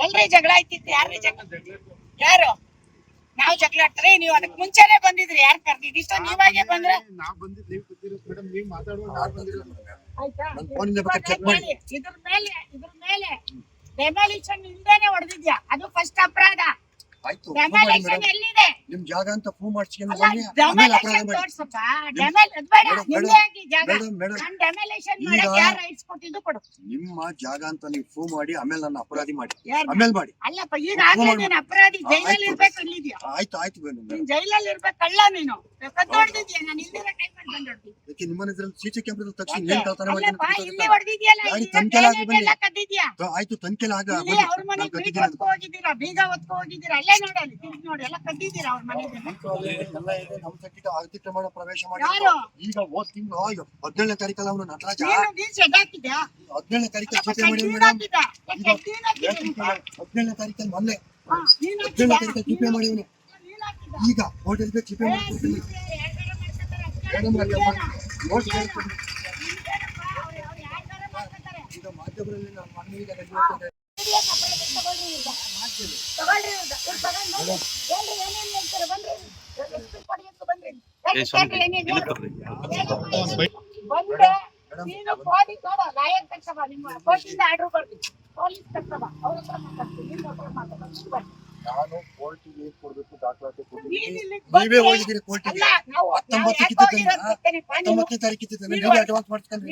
ಎಲ್ರಿ ಜಗಳ ಆಯ್ತಿತ್ತು? ಯಾರು ನಾವು ಜಗಳ ಆಡ್ತಾರೆ? ನೀವು ಅದಕ್ಕೆ ಮುಂಚೆನೆ ಬಂದಿದ್ರಿ, ಯಾರು ಕರ್ದಿದ್ದು? ಇಷ್ಟ ನೀವಾಗೆ ಬಂದ್ರೆ ಆಯ್ತಾ? ಇದ್ರ ಮೇಲೆ ಡೆಮಾಲಿಷನ್ ಇಲ್ದೇನೆ ಹೊಡೆದಿದ್ಯಾ, ಅದು ಫಸ್ಟ್ ಅಪರಾಧ. ಡೆಮಾಲಿಷನ್ ಎಲ್ಲಿದೆ? ನಿಮ್ ಜಾಗ ಅಂತ ಪ್ರೂವ್ ಮಾಡ್ಸ್ಕೊಂಡು ಡೆಮಾಲಿಷನ್ ತೋರ್ಸಪ್ಪ. ನಿಮ್ಮ ಜಾಗ ಅಂತ ನೀವು ಪ್ರೂವ್ ಮಾಡಿ ಆಮೇಲೆ ನನ್ನ ಅಪರಾಧಿ ಮಾಡಿ, ಆಮೇಲೆ ಮಾಡಿ. ಅಲ್ಲಪ್ಪ, ಈಗ ನೀನು ಅಪರಾಧಿ, ಜೈಲಲ್ಲಿ ಇರ್ಬೇಕು. ಇಲ್ಲಿದ್ಯಾ? ಆಯ್ತು ನೀನ್ ಜೈಲಲ್ಲಿ ಇರ್ಬೇಕು, ಕಳ್ಳ ನೀನು. ಹೊಡೆದಿದ್ಯಾ? ನಾನು ಇಲ್ದಿರ ಟೈಮ್ ಬಂದೋಡ್ದಿ. ಯಾಕೆ ನಿಮ್ಮ ಇದ್ರಲ್ಲಿ ಸಿಸಿ ಕ್ಯಾಮೆರಾ ತಕ್ಷಣ ಏನ್ ಕಳ್ತನ ಇಲ್ಲಿ ಹೊಡೆದಿದ್ಯಲ್ಲ, ಕದ್ದಿದ್ಯಾ? ಆಯ್ತು, ತನಿಖೆ ಆಗ ಅವ್ರ ಮನೆಗೆ ಬೀಗ ಹೊತ್ಕೊ ಹೋಗಿದ್ದೀರಾ, ಅಲ್ಲೇ ನೋಡಲ್ಲಿ ತಿರ್ಗಿ ನೋಡಿ, ಎಲ್ಲ ಕದ್ದಿದ್ದೀರಾ ಅವ್ರ ಮನೆಗೆ. ಎಲ್ಲ ಇದೆ. ನಮ್ಮ ಸಟ್ಟಿಗೆ ಅತಿಕ್ರಮಣ ಪ್ರವೇಶ ಮಾಡಿ ಈಗ ಹೋದ್ ತಿಂಗಳು 17ನೇ ತಾರೀಕಲ್ಲಿ ಅವನು ನಟರಾಜ 17ನೇ ತಾರೀಕಲ್ಲಿ ಚೀಟಿ ಮಾಡಿ ಮೇಡಮ್. 17ನೇ ತಾರೀಕಲ್ಲಿ ಮೊನ್ನೆ 17ನೇ ತಾರೀಕಲ್ಲಿ ಚೀಟಿ ಮಾಡಿವನು. ಈಗ ಹೋಟೆಲ್ಗೆ ಚೀಟಿ ಮಾಡ್ಕೊಡ್ತೀನಿ ಈಗ ಮಾಧ್ಯಮದಲ್ಲಿ ನಾನು ಮನೆಗೆ ನಾನು ಕೋರ್ಟಿಗೆ ಕೊಡ್ಬೇಕು, ದಾಖಲಾತಿ ಕೊಡ್ತೀನಿ. ನೀವೇ ಹೋಗಿದ್ದೀರಿ ಕೋರ್ಟಿಗೆ. 19ನೇ ತಾರೀಕಿತ್ತು ನೀವೇ ಅಡ್ವಾನ್ಸ್ ಮಾಡ್ಸ್ಕೊಂಡ್ರಿ.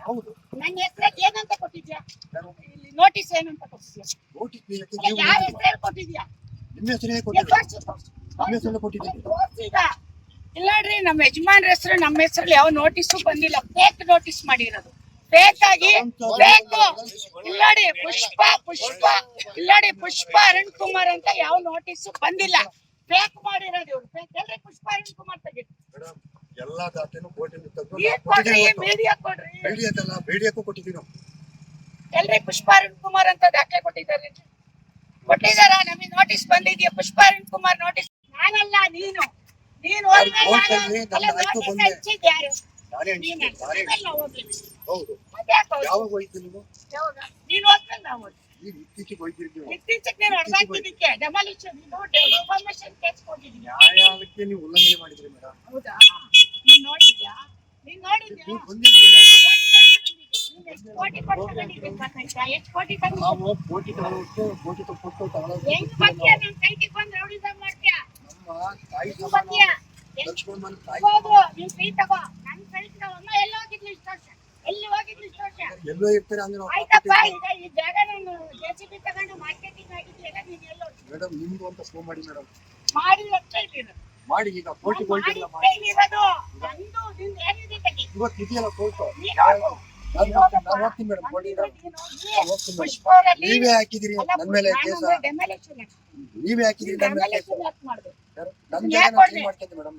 ಹೌದು, ನನ್ನ ಹೆಸರಿಗೆ ಏನಂತ ಕೊಟ್ಟಿದ್ಯಾ? ನೋಟಿಸ್ ಏನಂತ ಕೊಟ್ಟಿದ್ಯಾ? ಯಾರ ಹೆಸರು ಕೊಟ್ಟಿದ್ಯಾ? ನಿಮ್ಮ ಹೆಸರೇ ಕೊಟ್ಟಿದ್ದೀನಿ. ಇಲ್ಲ ನೋಡ್ರಿ, ನಮ್ಮ ಯಜಮಾನ್ರ ಹೆಸರು, ನಮ್ಮ ಹೆಸರಲ್ಲಿ ಯಾವ ನೋಟಿಸು ಬಂದಿಲ್ಲ. ಫೇಕ್ ನೋಟಿಸ್ ಮಾಡಿರೋದು, ಫೇಕ್ ಆಗಿ ಬೇಕು. ಇಲ್ಲಾಡಿ ಪುಷ್ಪ ಅರುಣ್ ಕುಮಾರ್ ಅಂತ ಯಾವ ನೋಟಿಸು ಬಂದಿಲ್ಲ, ಫೇಕ್ ಮಾಡಿರೋದು ಇವ್ರು. ಫೇಕ್ ಎಲ್ರಿ ಪುಷ್ಪ ಅರುಣ್ ಕುಮಾರ್ ತೆಗಿರಿ. ಎಲ್ಲಾ ದಾಖಲೆನೂ ಕೋರ್ಟಿಂದ ಮೀಡಿಯಾಕ್ಕೂ ಕೊಟ್ಟಿದ್ದೀವಿ. ಎಲ್ರಿ ಪುಷ್ಪ ಅರುಣ್ ಕುಮಾರ್ ಅಂತ ದಾಖಲೆ ಕೊಟ್ಟಿದ್ದಾರೆ? ನಮಗೆ ನೋಟಿಸ್ ಬಂದಿದ್ಯಾ? ಪುಷ್ಪ ಅರುಣ್ ಕುಮಾರ್ ನೋಟಿಸ್. ನಾನಲ್ಲ, ನೀನು ಉಲ್ಲಂಘನೆ ಮಾಡಿದ್ರಿ ಮೇಡಮ್. ಹೌದಾ? ನೀನ್ ನೋಡಿದ್ಯಾ? ಕೋಟಿ ಎಲ್ಲೋ ಇರ್ತಾರೆ ಅಂದ್ರೆ ಮೇಡಮ್, ನಿಮ್ದು ಅಂತ ಫೋನ್ ಮಾಡಿ ಮೇಡಮ್. ಮಾಡಿ ಈಗ ಕೋರ್ಟ್ ಇವತ್ತು ಇದೆಯಲ್ಲ ಕೋರ್ಟ್. ಹೋಗ್ತೀನಿ ಮೇಡಮ್, ನೀವೇ ಹಾಕಿದಿರಿ ನನ್ನ ಮೇಲೆ ಕೇಸ. ನೀವೇ ಹಾಕಿದಿರಿ ನನ್ನ ಮೇಲೆ ಕೇಸ. ನನ್ನ ಜಾಗ ಕ್ಲೀನ್ ಮಾಡ್ಕೊಂಡೆ ಮೇಡಮ್.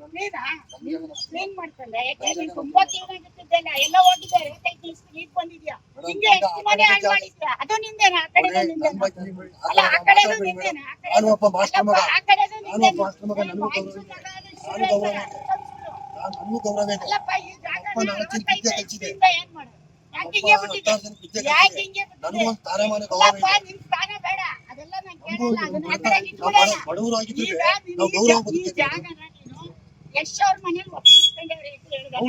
ಕ್ಲೀನ್ ಮಾಡ್ಕೊಂಡೆ ಯಾಕೆ? ತುಂಬಾ ಕ್ಲೀನ್ ಆಗುತ್ತಿದ್ದಲ್ಲ, ಎಲ್ಲ ಹೋಗಿದ್ದಾರೆ. ಬಂದಿದ್ಯಾ? ಹಿಂಗೆ ಎಷ್ಟು ಮನೆ ಹಾಳು ಮಾಡಿದ್ಯಾ? ಅದು ನಿಂದೇನಾ? ಆ ಕಡೆನೂ ನಿಂದೇನಾ? ಅಲ್ಲ, ಆ ಕಡೆನೂ ನಿಂದೇನಾ? ನಾನು ಒಬ್ಬ ಮಾಸ್ಟರ್ ಮಗ. ಆ ಕಡೆನೂ ನಿಂದೇನಾ? ನನಗೂ ಗೌರವ ಇದೆ. ಅಲ್ಲಪ್ಪ, ಈ ಜಾಗ ಏನ್ ಮಾಡು? ನನಗೊಂದು ಸ್ಥಾನಮಾನ ಗೌರವ ಇದೆ. ನಿಮ್ ಸ್ಥಾನ ಬೇಡ, ಅದೆಲ್ಲ ನಾನು ಕೇಳಲ್ಲ. ಅದನ್ನ ಬಡವರಾಗಿದ್ದೀವಿ, ನಾವು ಗೌರವ ಬದುಕಿದ್ದೀವಿ. ಯಶ್ ಅವ್ರ ಮನೇಲಿ ಒಪ್ಪಿಸ್ಕೊಂಡವ್ರೆ ಅಂತ ಹೇಳಿದಾಗ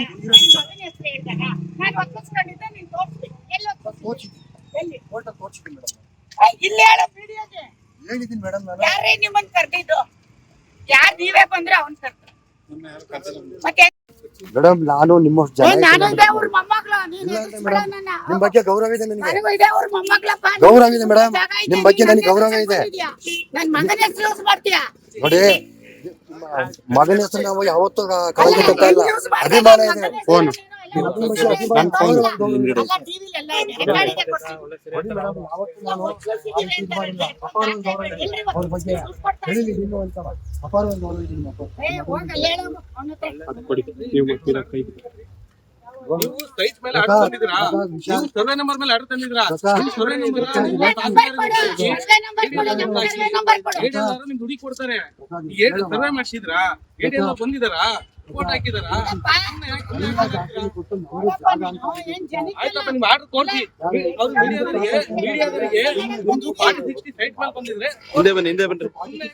ಮಗನ ಹೆಸರು ಹೇಳಿದಾಗ ನಾನು ಒಪ್ಪಿಸ್ಕೊಂಡಿದ್ದೆ. ನೀನ್ ತೋರಿಸ್ತೀನಿ. ಎಲ್ಲಿ ತೋರಿಸಿದ್ದೀನಿ? ಎಲ್ಲಿ? ಫೋಟೋ ತೋರಿಸಿದ್ದೀನಿ ಮೇಡಮ್. ಇಲ್ಲಿ ಹೇಳೋ ವಿಡಿಯೋಗೆ ಹೇಳಿದ್ದೀನಿ ಮೇಡಮ್. ನಾನು ಯಾರೇ ನಿಮ್ಮನ್ನ ಕರ್ದಿದ್ದು? ಯಾರು ನೀವೇ ಬಂದ್ರೆ ಅವ್ನ್ ಕರ್ದ? ಮತ್ತೆ ಮೇಡಮ್, ನಾನು ನಿಮ್ಮ ನಿಮ್ ಬಗ್ಗೆ ಗೌರವ ಇದೆ ನನಗೆ. ಗೌರವ ಇದೆ ಮೇಡಮ್, ನಿಮ್ ಬಗ್ಗೆ ನನಗೆ ಗೌರವ ಇದೆ. ನನ್ ಮಗನ ಹೆಸರು ಯೂಸ್ ಮಾಡ್ತೀಯಾ? ನೋಡಿ, ಮಗನ ಹೆಸರು ನಾವು ಯಾವತ್ತೂ ಕಾಲ್ಗೊಳ್ತಾ ಇಲ್ಲ. ಅಭಿಮಾನ ಇದೆ. ಫೋನ್ ಸರ್ವೆ ನಂಬರ್ ಮೇಲೆ ಆರ್ಡರ್ ತಂದಿದ್ರಾ? ನಿಮ್ಗೆ ದುಡ್ಡು ಕೊಡ್ತಾರೆ. ಸರ್ವೆ ಮಾಡ್ಸಿದ್ರಾ? ಬಂದಿದಾರಾ? ಫೋಟೋ ಹಾಕಿದಾರಾ? ಹೌದಪ್ಪ. ಎಲ್ಲ ಜಾಗದಲ್ಲಿ ಕೊಟ್ಟು ನಮ್ಗೆ ನೋಡಪ್ಪ ಜಾಗ ನೀನು, ಅಂತ ಏನ್ ಜನಕ್ಕೆಲ್ಲ ಆಯ್ತಪ್ಪ ನಿಮ್ ಆರ್ಡರ್ ಕೊಡ್ರಿ. ಅವ್ರು ಮೀಡಿಯಾದವರಿಗೆ ಒಂದು 40-60 ಸೈಟ್ ಮೇಲೆ ಬಂದಿದ್ರೆ ಹಿಂದೆ ಬನ್ನಿ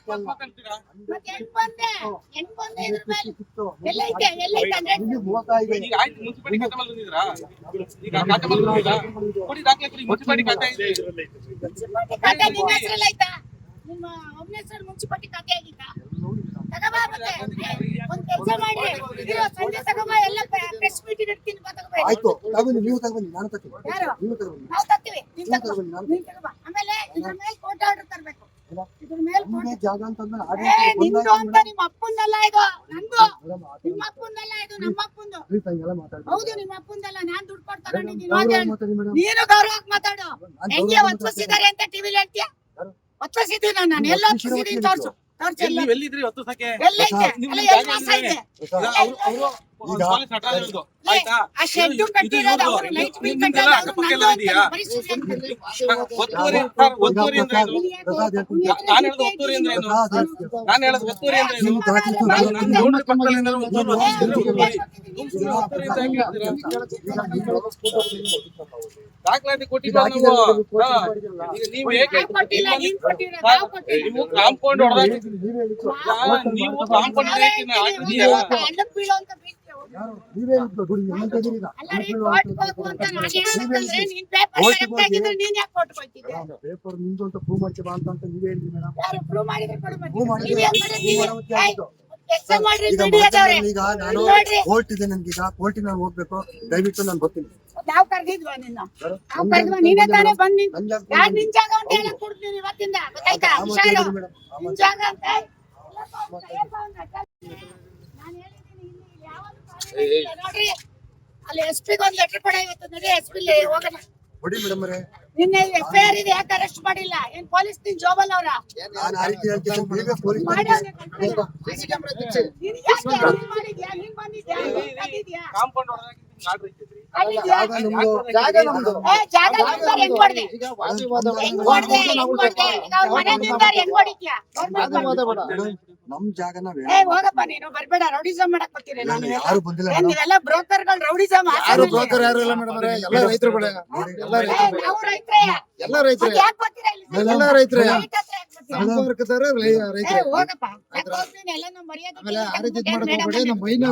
ಸುಮ್ನೆ ಮಾತಾಡ್ತೀರಾ? ಮತ್ತೆ ಹೆಂಗ್ ಬಂದೆ ಇದ್ರ ಮೇಲೆ ಎಲ್ಲೈತೆ 100? 35 ಈಗ ಆಯ್ತು ಮುನ್ಸಿಪಾಲಿಟಿ ಖಾತೆ ಮೇಲೆ ಬಂದಿದ್ರಾ? ಈಗ ಖಾತೆ ಮೇಲೆ ಬಂದಿದ್ರಾ? ಕೊಡಿ ದಾಖಲೆ ಕೊಡಿ. ಮುನ್ಸಿಪಾಲಿಟಿ ಖಾತೆ ಇದೆ. ಮುನ್ಸಿಪಾಲಿಟಿ ಖಾತೆ ನಿನ್ನ ಹೆಸರಲ್ಲಿ ಆಯ್ತಾ? ನಿಮ್ಮ ಒಬ್ಬನ ಹೆಸರು ಮುನ್ಸಿಪಾಲಿಟಿ ಖಾತೆ ಆಗಿತ್ತಾ? ತಗೋಬಾ ಮತ್ತೆ. ಒಂದ್ ಕೆಲಸ ಮಾಡ್ರಿ, ಇರೋ ಸಂಜೆ ತಗೋಬಾ, ಎಲ್ಲ ಪ್ರೆಸ್ ಮೀಟ್ ಇಡ್ತೀನಿ, ಬಾ ತಗೋಬಾ. ಆಯ್ತು ತಗೊಂಡು ನೀವು ತಗೊಂಡು ನಾನು ತಗೊಳ್ತೀನಿ. ಯಾರು? ನೀವು ತಗೊಂಡು ನಾವು ತರ್ತೀವಿ, ನೀನ್ ತಗೋಬಾ. ನೀನ್ ತಗೋಬಾ. ಆಮೇಲೆ ಇದ್ರ ಮೇಲೆ ಕೋರ್ಟ್ ಆರ್ಡರ್ ತರ್ಬೇಕು. ಇದ್ರ ಮೇಲೆ ನಿಮ್ಗೆ ಜಾಗ ಅಂತಂದ್ರೆ ನಿಂದು ಅಂತ ನಿಮ್ಮ ಅಪ್ಪಂದಲ್ಲ ಇದು, ನಂದು. ನಿಮ್ಮ ಅಪ್ಪಂದಲ್ಲ ಇದು, ನಮ್ಮ ಅಪ್ಪಂದು. ಮಾತಾಡ್ತೀನಿ ಹೌದು, ನಿಮ್ಮ ಅಪ್ಪಂದಲ್ಲ. ನಾನ್ ದುಡ್ಡು ಕೊಟ್ಟು ತಗೊಂಡಿದ್ದೀನಿ. ನೀನು ಗೌರವಕ್ಕೆ ಮಾತಾಡು. ಹೆಂಗೆ ಒತ್ತಿಸಿದ್ದಾರೆ ಅಂತ ಟಿವಿಲಿ ಹೇಳ್ತೀಯ? ಒತ್ತಿಸಿದ್ದೀನಿ ನಾನು. ಎಲ್ಲ ಒತ್ತಿಸಿದ್ದೀನಿ, ತೋರ್ಸು. ತೋರ್ಸು ಎಲ್ಲ. ನೀವ್ ಎಲ್ಲಿದ್ರಿ 10 ದಿವಸಕ್ಕೆ? ಎಲ್ಲೈತೆ? ಅಲ್ಲ, ಎಲ್ಲಿ ವಾಸ ಐತೆ? ಪೊಲೀಸ್ ಹಠ ಇರೋದು. ಆಯ್ತಾ? ಆ ಶೆಡ್ ಕಟ್ಟಿರೋದು ಅವ್ರು, ಲೈಟ್ ಬಿಲ್ ಕಟ್ಟಿರೋದು ಅವ್ರು, ನಂದು ಅಂತ ಬರೀ ಸುಳ್ಳು ಹೇಳ್ತಾರೆ. ಒತ್ತುವರಿ ಒತ್ತುವರಿ ಅಂದ್ರೆ ಏನು? ನಾನು ಹೇಳೋದು ಒತ್ತುವರಿ ಅಂದ್ರೆ ಏನು? ನಾನು ಹೇಳೋದು ಒತ್ತುವರಿ ಅಂದ್ರೆ ಏನು? ನಾನು ಗೌಂಡ್ರ ಪಕ್ಕದಲ್ಲಿ ಏನಾದ್ರು ಒತ್ತುವರಿ ಅಂತ ಹೆಂಗ್ ಹೇಳ್ತೀರಾ? ದಾಖಲಾತಿ ಕೊಟ್ಟಿದ್ವಲ್ಲ ನಾವು. ಈಗ ನೀವು ಹೇಗೆ ನಾವ್ ಕೊಟ್ಟಿಲ್ಲ, ನೀನ್ ಕೊಟ್ಟಿರೋ, ನಾವ್ ಕೊಟ್ಟಿಲ್ಲ. ನೀವು ಕಾಂಪೌಂಡ್ ಹೊಡೆದಾಗ ನೀವು ಕಾಂಪೌಂಡ್ ಹಾಕಿದೀಯಾ? ಹಳ್ಳಕ್ ಬೀಳೋಂತ ಬೀಳ್ತೀಯ, ಹೋಗು. ನೀವೇ ಗುಡಿ ಎಂತದಿಲ್ಲ ಅಲ್ಲ ರೀ, ಕೋರ್ಟ್ಗೆ ಹೋಗು ಅಂತ ನಾನು ಹೇಳೋದಂದ್ರೆ ನೀನ್ ಪೇಪರ್ ಕರೆಕ್ಟ್ ಆಗಿದ್ರೆ ನೀನ್ ಯಾಕೆ ಕೋರ್ಟ್ಗೆ ಹೋಗ್ತಿದ್ದೆ? ಪೇಪರ್ ನಿಂದು ಅಂತ ಪ್ರೂವ್ ಮಾಡ್ತೀವಿ ಅಂತ ನೀವೇ ಹೇಳಿದ್ರಿ ಮೇಡಮ್. ಯಾರು ಪ್ರೂವ್ ಮಾಡಿದ್ರೆ ಕೊಡು ಮತ್ತೆ. ಪ್ರೂವ್ ಮಾಡಿದ್ರೆ ನೀವ್ ಏನ್ ಮಾಡಿದ್ರಿ? ಆಯ್ತು. ಕೆಲಸ ಮಾಡ್ರಿ, ಈಗ ಮೀಡಿಯಾದವ್ರೆ. ಈಗ ನಾನು ನೋಡ್ರಿ, ಕೋರ್ಟ್ ಇದೆ ನನ್ಗೀಗ ಕೋರ್ಟಿಗೆ ನಾನು ಹೋಗ್ಬೇಕು, ದಯವಿಟ್ಟು ನಾನು ಬರ್ತೀನಿ. ನಾವ್ ಕರ್ದಿದ್ವಾ ನಿನ್ನ? ನಾವ್ ಕರ್ದ್ವಾ? ನೀನೇ ತಾನೇ ಬಂದ್ ನಿಂತ್ ನನ್ ಜಾಗ ಯಾರ್ ನಿನ್ ಜಾಗ ಅಂತ ಹೇಳಕ್ ಕೊಡ್ತೀನಿ ಇವತ್ತಿಂದ, ಗೊತ್ತಾಯ್ತಾ? ಹುಷಾರು, ನಿನ್ ಜಾಗ ಅಂತ. ನಾನ್ ಹೇಳಿದ್ದೀನಿ, ಇಲ್ಲಿ ಯಾವತ್ತೂ ಕಾನೂನು ಇಲ್ಲ. ನೋಡ್ರಿ, ಅಲ್ಲಿ SP ಗೆ ಒಂದ್ ಲೆಟರ್ ಕೊಡ ಇವತ್ತು. ನಡಿ SP ಲಿ ಹೋಗೋಣ. ಹೊಡಿ ಮೇಡಮ್ ಅವರೇ, ನಿನ್ನೆ FIR ಇದೆ, ಯಾಕೆ ಅರೆಸ್ಟ್ ಮಾಡಿಲ್ಲ? ಏನ್ ಪೊಲೀಸ್ ನಿನ್ ಜೋಬಲ್ ಅವ್ರ? ನಾನು ಆ ರೀತಿ ಹೇಳ್ತೀನಿ, ನೀವೇ ಪೊಲೀಸ್ ಮಾಡವ್ನೆ ಕಂಪ್ಲೇಂಟ್. ನಿನಗ್ ಯಾಕೆ? ನೀನ್ ಮಾಡಿದ್ಯಾ? ನೀನ್ ಬಂದಿದ್ಯಾ? ನೀನ್ ತಂದಿದ್ಯಾ? ಕಾಂಪೌಂಡ್ ಹೊಡೆದಾಗ ಆರ್ಡರ್ ಇಟ್ಟಿದ್ರಿ. ಅಲ್ಲಿದ್ಯಾ? ಜಾಗ ನಮ್ದು. ಜಾಗ ನಮ್ದು. ಜಾಗ ನಮ್ದಾರ್ ಹೆಂಗ್ ಹೊಡ್ದೆ? ಹೆಂಗ್ ಹೊಡ್ದೆ? ಈಗ ಅವ್ರ ಮನೆ ನಿಂತಾರ್ ಹೆಂಗ್ ಹೊಡಿತ್ಯಾ? ನಮ್ ಜಾಗ ನಾವೇ ಹೋಗಪ್ಪ, ನೀನು ಬರ್ಬೇಡ. ರೌಡಿಸಂ ಮಾಡಕ್ ಬರ್ತೀರಿ ನಾನು. ಯಾರು ಬಂದಿಲ್ಲ ಏನ್ ನೀವೆಲ್ಲ ಬ್ರೋಕರ್ಗಳು ರೌಡಿಸಂ ಯಾರು ಬ್ರೋಕರ್ ಯಾರು ಇಲ್ಲ ಮೇಡಮ್ ಅವರೇ, ಎಲ್ಲ ರೈತರು ಬಿಡ. ಎಲ್ಲ ರೈತರು, ನಾವು ರೈತರೇ. ಎಲ್ಲ ರೈತರೇ, ಯಾಕೆ ಬರ್ತೀರಾ ಇಲ್ಲಿ? ಎಲ್ಲ ರೈತರೇ. ರೈತ ಹತ್ರ ಯಾಕ್ ಬರ್ತೀರಾ? ಸಂಪರ್ಕದಾರ ರೈತರು. ಹೋಗಪ್ಪ. ಯಾಕ್ ಹೋಗ್ತೀನಿ? ಎಲ್ಲ ನಮ್ಮ ಮರ್ಯಾದೆ ಆಮೇಲೆ ಆ ರೀತಿ ತೆಗೆದು ಮಾಡಕ್ ಮೇಡಮ್ ಹೋಗ್ಬೇಡಿ. ನಮ್ಮ ಬೈನ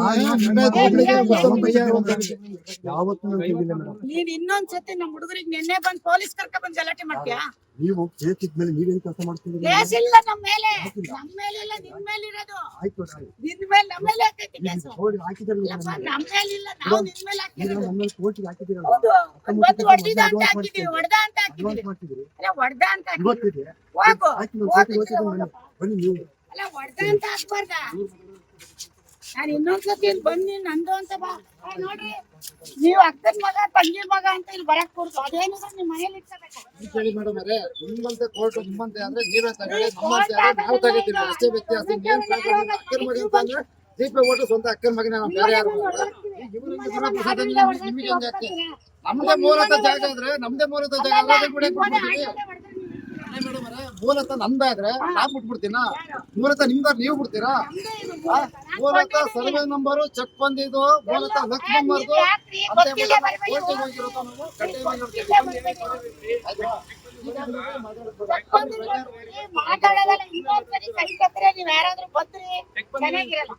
ಯಾವತ್ತೂ ನಾನು ಕೇಳಿಲ್ಲ ಮೇಡಮ್. ನೀನ್ ಇನ್ನೊಂದ್ಸತಿ ನಮ್ಮ ಹುಡುಗರಿಗೆ ನಿನ್ನೆ ಬಂದ್ ಪೊಲೀಸ್ ಕರ್ಕ ಬಂದ್ ಗಲಾಟೆ ಮಾಡ್ತೀಯಾ? ನೀವು ಕೇಸ್ ಇದ್ಮೇಲೆ ನೀವೇನ್ ಕೆಲಸ ಮಾಡ್ತಿದ್ದೀರಿ? ಕೇಸ್ ಇಲ್ಲ ನಮ್ಮ ಮೇಲೆ ಇಲ್ಲ, ನಿನ್ ಮೇಲೆ ಇರೋದು. ಆಯ್ತು ನಿನ್ ಮೇಲೆ ನಮ್ಮ ಮೇಲೆ ಹಾಕೈತಿ ಕೇಸು. ಹಾಕಿದ್ರಲ್ಲ ಇಲ್ಲಪ್ಪ, ನಮ್ಮ ಮೇಲಿಲ್ಲ, ನಾವು ನಿನ್ ಮೇಲೆ ಹಾಕಿರೋದು. ನಮ್ಮಲ್ಲಿ ಕೋರ್ಟಿಗೆ ಹಾಕಿದಿರಲ್ಲ, ಹೌದು, ಇವತ್ತು ಹೊಡೆದಿದ ಅಂತ ಹಾಕಿದೀವಿ, ಹೊಡೆದ ಅಂತ ಹಾಕಿದೀವಿ. ಮಾಡ್ತಿದ್ರಿ ಅಲ್ಲ, ಹೊಡೆದ ಅಂತ ಹಾಕಿದೀವಿ. ಇವತ್ತಿದೆ ಹೋಗು, ಹಾಕಿ ನಾವು ಹೋಗು, ಕೋರ್ಟಿಗೆ ಹೋಗ್ತಿದ್ದೆ ಬನ್ನಿ ನೀವು. ಅಲ್ಲ, ಹೊಡೆದ ಅಂತ ಹಾಕ್ಬಾರ್ದ? ನಾನು ಇನ್ನೊಂದ್ಸತಿ ಇಲ್ಲಿ ಬಂದಿ ನಂದು ಅಂತ ಬಾ. ನೋಡ್ರಿ, ನೀವು ಅಕ್ಕನ ಮಗ ತಂಗಿ ಮಗ ಅಂತ ಇಲ್ಲಿ ಬರಕ್ ಕೊಡ್ತು. ಅದೇನಿದ್ರು ನಿಮ್ ಮನೇಲಿ ಇಟ್ಕೋಬೇಕು. ಕೇಳಿ ಮೇಡಮ್ ಅವರೇ, ನಿಮ್ಮಂತೆ ಕೋರ್ಟ್ ನಿಮ್ಮಂತೆ ಆದ್ರೆ ನೀವೇ ತಗೊಳ್ಳಿ, ನಮ್ಮಂತೆ ಆದ್ರೆ ನಾವು ತಗೋತೀವಿ. ಅಷ್ಟೇ ವ್ಯತ್ಯಾಸ. ಏನ್ ಅಕ್ಕನ ಮಗ ಅಂತ ಅಂದ್ರೆ ದೀಪ ಓಟು ಸ್ವಂತ ಅಕ್ಕನ ಮಗನ, ನಾವು ಬೇರೆ ಯಾರು ನಿಮಗೆ ಹೆಂಗ್ ಆಗ್ತದೆ? ನಮ್ದೇ ಮೂಲತ ಜಾಗ ಆದ್ರೆ ನಮ್ದೇ ಮೂಲತ ಜಾಗ ಆದ್ರೆ ಕೂಡ ಬಿಟ್ಬಿಡ್ತೀವಿ ಮೇಡಮ್ ಅವರೇ. ಮೂಲತ ನಮ್ದಾದ್ರೆ ನಾವ್ ಬಿಟ್ಬಿಡ್ತೀನ? ಮೂಲತ ನಿಮ್ದಾದ್ರೆ ನೀವು ಬಿಡ್ತೀರಾ? ಮೂಲತ ಸರ್ವೆ ನಂಬರು ಚೆಕ್ ಬಂದಿದ್ದು, ಮೂಲತ ಲಕ್ಷ್ಮಣ್ ಮಾರ್ದು ಕೋರ್ಟಿಗೆ ಹೋಗಿರೋದು. ನಾವು ಕಡ್ಡಾಯವಾಗಿ ಮಾತಾಡೋದಲ್ಲ. ಇನ್ನೊಂದ್ಸರಿ ಕೈ ಕತ್ತರೆ ನೀವ್ ಯಾರಾದ್ರೂ ಬಂದ್ರಿ ಚೆನ್ನಾಗಿರಲ್ಲ.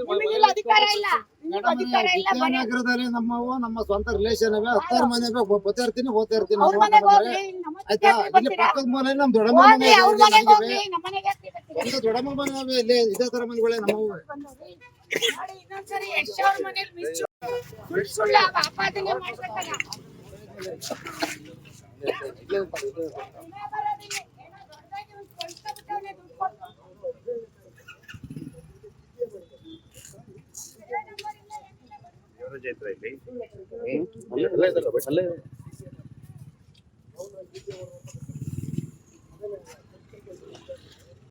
ನಿಮಗಿಲ್ಲ ಅಧಿಕಾರ ಇಲ್ಲ, ನಿಮಗ್ ಅಧಿಕಾರ ಇಲ್ಲ. ಬರೀ ನಗರದಲ್ಲಿ ನಮ್ಮವು ನಮ್ಮ ಸ್ವಂತ ರಿಲೇಷನ್ ಅವೇ, 10 ಮನೆ ಬರ್ತಾ ಇರ್ತೀನಿ, ಹೋಗ್ತಾ ಇರ್ತೀನಿ. ಅವ್ರ ಮನೆಗ್ ಹೋಗ್ರಿ, ನಮ್ಮ ಆಯ್ತಾ? ಜೊತೆ ಇಲ್ಲಿ ಬರ್ತೀರಾ? ಪಕ್ಕದ ಮನೆ ನಮ್ ದೊಡ್ಡಮ್ಮ ಮನೆ ಹೋಗ್ರಿ, ಅವ್ರ ಮನೆಗ್ ಹೋಗ್ರಿ, ನಮ್ಮ ಮನೆಗೆ ಯಾಕ್ ಬರ್ತೀರಾ? ಇದೆ, ದೊಡ್ಡಮ್ಮ ಮನೆ ನಾವೇ ಇಲ್ಲೇ ಇದೇ ತರ ಮನೆಗಳೇ ನಮ್ಮವು. ನೋಡಿ, ಇನ್ನೊಂದ್ಸರಿ ಯಶ್ ಅವ್ರ ಮನೇಲಿ ಸುಳ್ಳು ಆಪಾದನೆ ಮಾಡ್ಬೇಕಲ್ಲ. ಅಲ್ಲೇ